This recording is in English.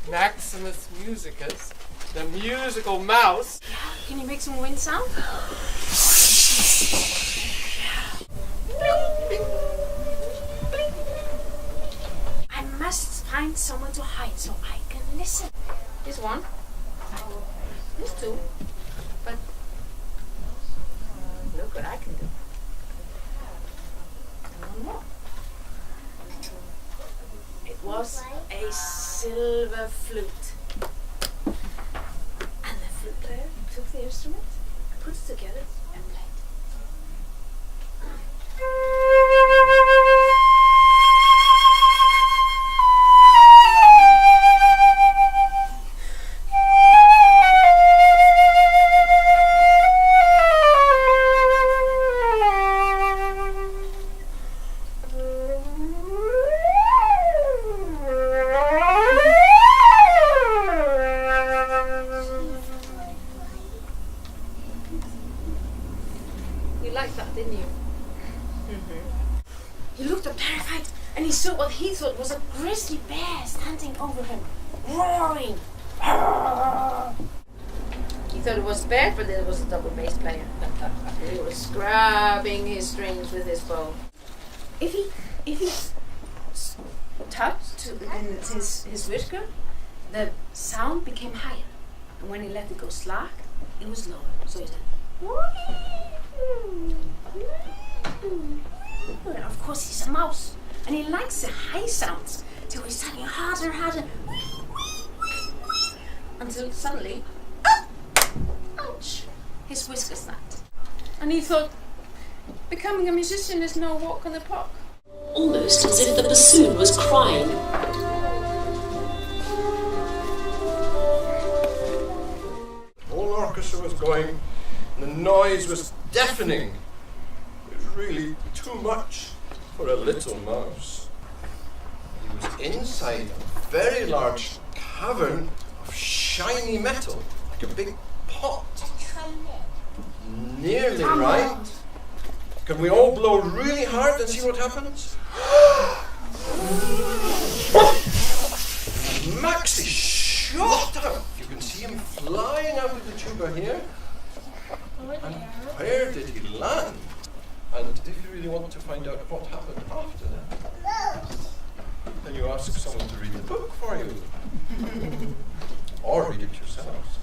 Maximus Musicus, the musical mouse. Can you make some wind sound? I must find someone to hide so I can listen. Here's one. Here's two. But look what I can do. And one more. It was a silver flute. And the flute player took the instrument, put it together, and played. You liked that, didn't you? Mm-hmm. He looked up terrified, and he saw what he thought was a grizzly bear standing over him, roaring. He thought it was a bear, but it was a double bass player. He was scrubbing his strings with his bow. If he touched his whisker, the sound became higher, and when he let it go slack, it was lower. So he said, and of course he's a mouse, and he likes the high sounds, so he's tugging harder and harder, until suddenly, ouch, his whisker snapped. And he thought, becoming a musician is no walk in the park. Almost as if the bassoon was crying. The whole orchestra was going, and the noise was deafening. It was really too much for a little mouse. He was inside a very large cavern of shiny metal, like a big pot. Nearly right. Can we all blow really hard and see what happens? Maxi shot out. You can see him flying out of the tuba here. And where did he land? And if you really want to find out what happened after that, then you ask someone to read the book for you. Or read it yourselves.